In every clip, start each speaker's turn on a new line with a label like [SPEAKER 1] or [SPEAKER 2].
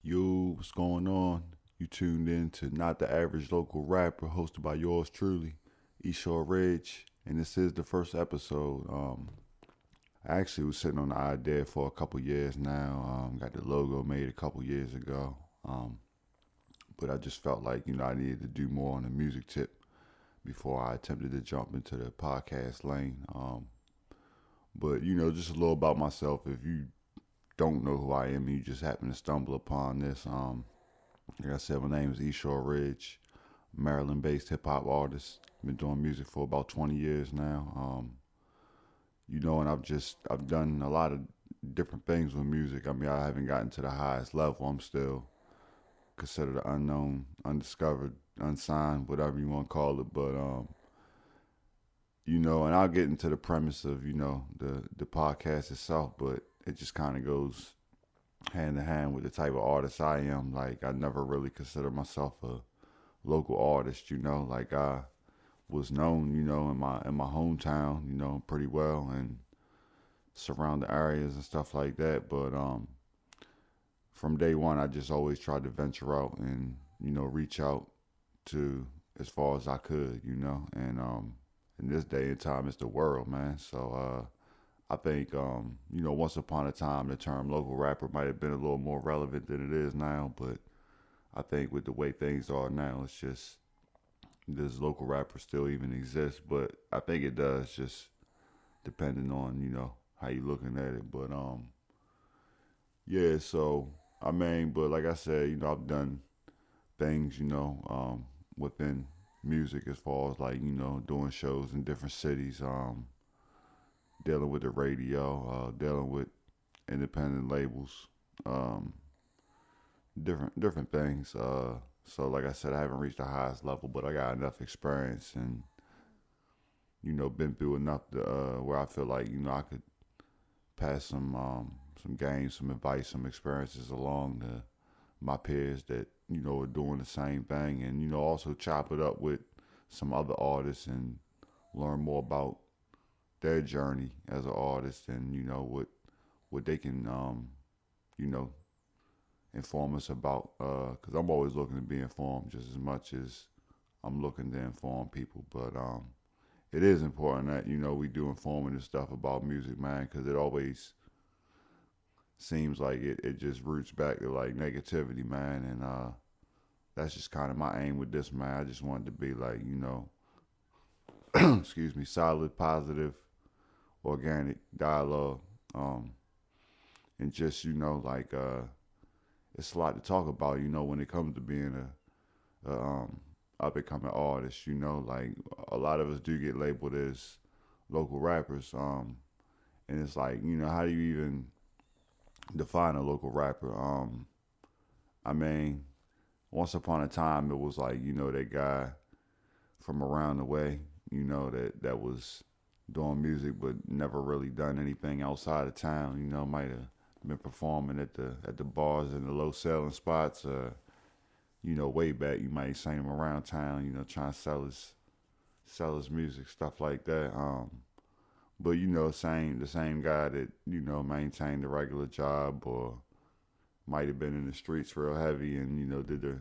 [SPEAKER 1] Yo, what's going on? You tuned in to Not the Average Local Rapper, hosted by yours truly, Eshore Ridge, and this is the first episode. I actually was sitting on the idea for a couple years now. Got the logo made a couple years ago, but I just felt like I needed to do more on the music tip before I attempted to jump into the podcast lane. But just a little about myself. If you don't know who I am, you just happen to stumble upon this. Like I said, my name is Eshore Ridge, Maryland-based hip hop artist. Been doing music for about 20 years now. And I've done a lot of different things with music. I mean, I haven't gotten to the highest level. I'm still considered the unknown, undiscovered, unsigned, whatever you want to call it. But and I'll get into the premise of the podcast itself, but it just kind of goes hand in hand with the type of artist I am. Like, I never really consider myself a local artist. Like, I was known, in my hometown, pretty well, and surrounding areas and stuff like that. But from day one, I just always tried to venture out and reach out to as far as I could, and in this day and time, it's the world, man. So I think, once upon a time, the term local rapper might have been a little more relevant than it is now. But I think with the way things are now, it's just, does local rapper still even exist? But I think it does, just depending on, how you looking at it. But yeah, so, but like I said, I've done things, within music as far as like, doing shows in different cities, dealing with the radio, dealing with independent labels, um, different things. So like I said, I haven't reached the highest level, but I got enough experience and been through enough to where I feel like I could pass some games, some advice, some experiences along to my peers that are doing the same thing, and also chop it up with some other artists and learn more about their journey as an artist, and what they can you know inform us about, because I'm always looking to be informed just as much as I'm looking to inform people. But it is important that we do informative stuff about music, man, because it always seems like it just roots back to like negativity, man. And that's just kind of my aim with this, man. I just wanted to be like, excuse me, solid, positive, organic dialogue, um, and just like it's a lot to talk about, when it comes to being a up and coming artist. Like, a lot of us do get labeled as local rappers, and it's like, how do you even define a local rapper? I mean, once upon a time, it was like, that guy from around the way, that was doing music but never really done anything outside of town. Might have been performing at the bars and the low selling spots. Way back, you might have seen him around town. Trying to sell his music, stuff like that. But the same guy that maintained a regular job, or might have been in the streets real heavy and did the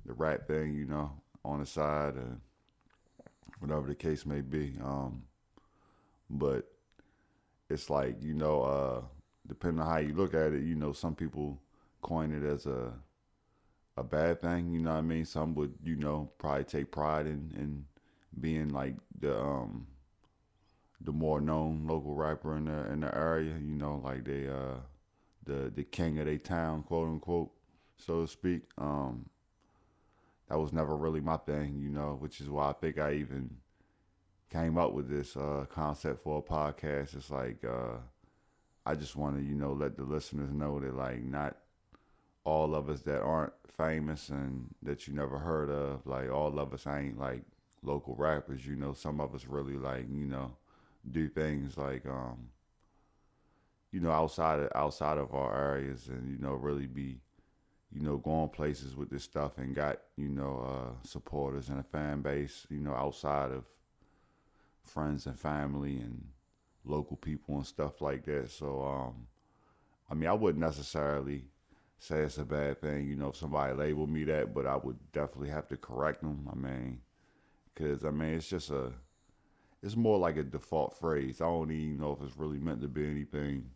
[SPEAKER 1] rap thing, on the side, or whatever the case may be. But it's like, depending on how you look at it, some people coin it as a bad thing. You know what I mean? Some would, probably take pride in being like the more known local rapper in the area. Like they the king of their town, quote unquote, so to speak. That was never really my thing, which is why I think I even came up with this concept for a podcast. It's like, I just want to, let the listeners know that, like, not all of us that aren't famous and that you never heard of, like, all of us ain't like local rappers. Some of us really, like, do things like, outside of our areas, and really be going places with this stuff, and got supporters and a fan base outside of friends and family and local people and stuff like that. So I wouldn't necessarily say it's a bad thing, you know, if somebody labeled me that, but I would definitely have to correct them. I mean, because, I mean, it's more like a default phrase. I don't even know if it's really meant to be anything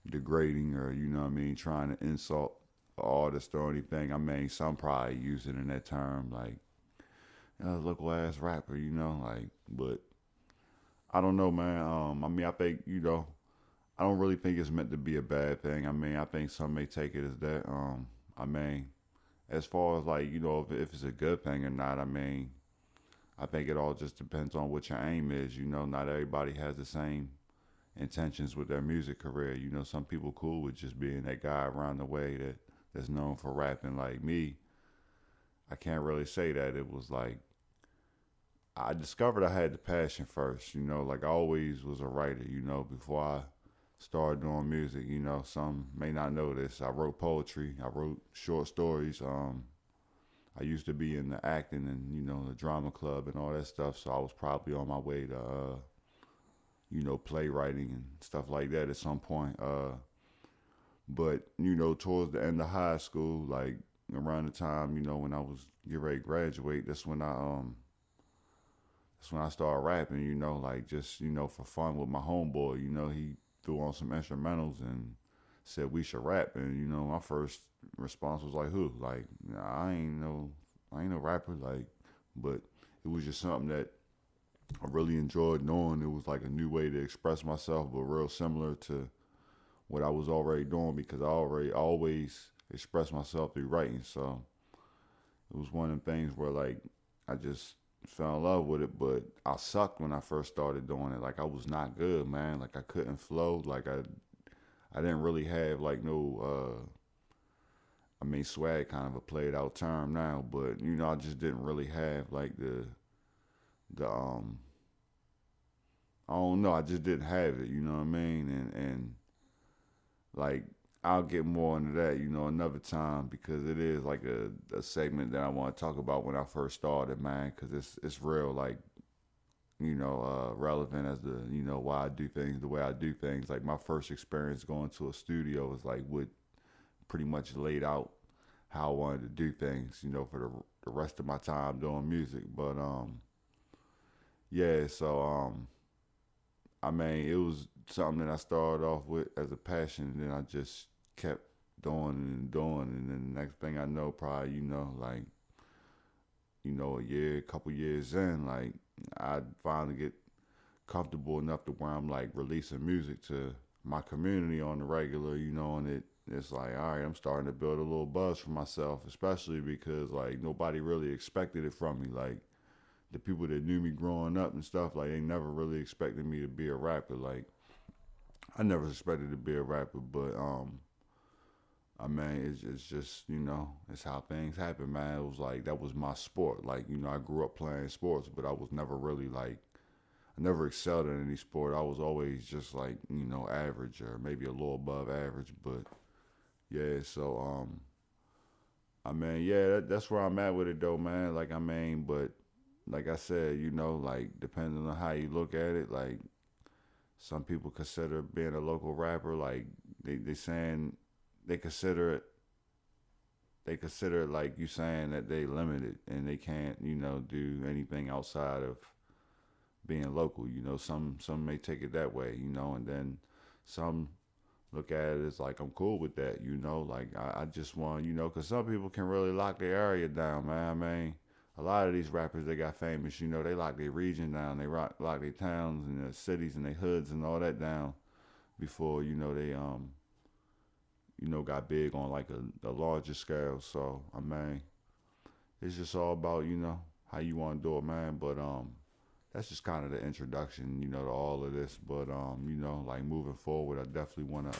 [SPEAKER 1] degrading or, you know what I mean, trying to insult an artist or anything. I mean, some probably use it in that term, like, local ass rapper, you know, like, but I don't know, man. I mean, I think, you know, I don't really think it's meant to be a bad thing. I mean, I think some may take it as that. I mean, as far as like, you know, if it's a good thing or not, I mean, I think it all just depends on what your aim is. You know, not everybody has the same intentions with their music career. You know, some people cool with just being that guy around the way that's known for rapping. Like me, I can't really say that. It was like I discovered I had the passion first. You know, like I always was a writer. You know, before I started doing music. You know, some may not know this. I wrote poetry. I wrote short stories. I used to be in the acting and you know the drama club and all that stuff. So I was probably on my way to you know playwriting and stuff like that at some point. But you know towards the end of high school, like around the time you know when I was getting ready to graduate, that's when I started rapping. You know, like just you know for fun with my homeboy. You know, he threw on some instrumentals and said we should rap. And you know, my first response was like, "Who?" Like, nah, I ain't no rapper. Like, but it was just something that I really enjoyed knowing. It was like a new way to express myself, but real similar to what I was already doing because I always expressed myself through writing. So it was one of the things where like I just fell in love with it, but I sucked when I first started doing it. Like I was not good, man. Like I couldn't flow. Like I didn't really have like no I mean swag kind of a played out term now, but you know I just didn't really have like the I don't know, I just didn't have it, you know what I mean? And like I'll get more into that, you know, another time because it is like a segment that I want to talk about when I first started, man, because it's real like you know relevant as the you know why I do things the way I do things. Like my first experience going to a studio was like what pretty much laid out how I wanted to do things, you know, for the rest of my time doing music. But yeah, so I mean, it was something that I started off with as a passion, and then I just kept doing and doing, and then the next thing I know, probably you know, like you know, a couple years in, like I finally get comfortable enough to where I'm like releasing music to my community on the regular, you know, and it's like, all right, I'm starting to build a little buzz for myself, especially because like nobody really expected it from me. Like the people that knew me growing up and stuff, like they never really expected me to be a rapper. Like I never expected to be a rapper, but I mean, it's just you know, it's how things happen, man. It was like that was my sport. Like you know, I grew up playing sports, but I was never really like I never excelled in any sport. I was always just like you know average or maybe a little above average. But yeah, so I mean yeah, that's where I'm at with it though, man. Like I mean, but like I said, you know, like depending on how you look at it, like some people consider being a local rapper like they saying they consider it they consider it like you saying that they limited and they can't you know do anything outside of being local. You know, some may take it that way. You know, and then some look at it as like I'm cool with that. You know, like I just want you know because some people can really lock their area down, man. I mean. A lot of these rappers they got famous, you know, they lock their region down, they lock their towns and their cities and their hoods and all that down before you know they you know got big on like a larger scale. So I mean, it's just all about you know how you want to do it, man. But that's just kind of the introduction, you know, to all of this. But you know, like moving forward, I definitely want to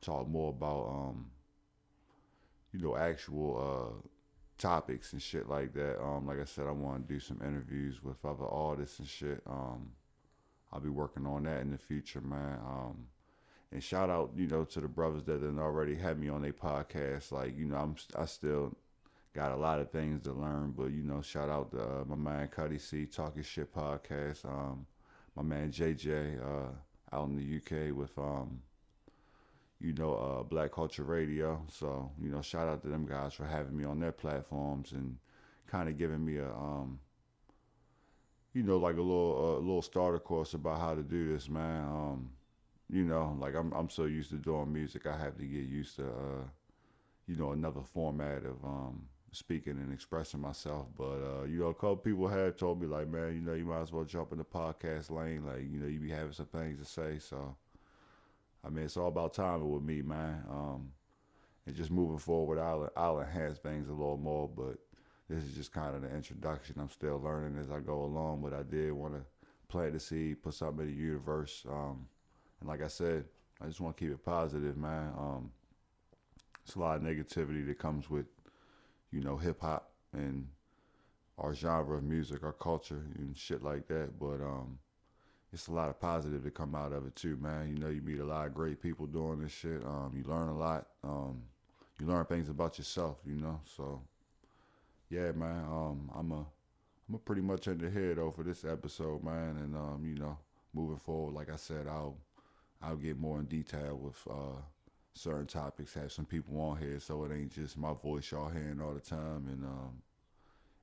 [SPEAKER 1] talk more about you know, actual topics and shit like that. Like I said, I want to do some interviews with other artists and shit. I'll be working on that in the future, man. And shout out, you know, to the brothers that had already had me on their podcast. Like, you know, I still got a lot of things to learn, but you know, shout out to my man Cuddy C Talking Shit podcast. My man JJ out in the UK with Black Culture Radio. So, shout out to them guys for having me on their platforms and kind of giving me like a little starter course about how to do this, man. Like I'm so used to doing music, I have to get used to, another format of speaking and expressing myself. But a couple people have told me like, man, you might as well jump in the podcast lane. Like, you be having some things to say. So, I mean, it's all about timing with me, man. And just moving forward, I'll enhance things a little more. But this is just kind of the introduction. I'm still learning as I go along, but I did want to plant the seed, put something in the universe. And like I said, I just want to keep it positive, man. It's a lot of negativity that comes with, hip hop and our genre of music, our culture, and shit like that. But it's a lot of positive that come out of it too, man. You meet a lot of great people doing this shit. You learn a lot. You learn things about yourself, So yeah, man. I'm a pretty much in the head over this episode, man. And moving forward, like I said, I'll get more in detail with certain topics. Have some people on here, so it ain't just my voice y'all hearing all the time. And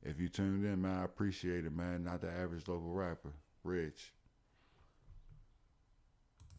[SPEAKER 1] if you tuned in, man, I appreciate it, man. Not the average local rapper, Rich.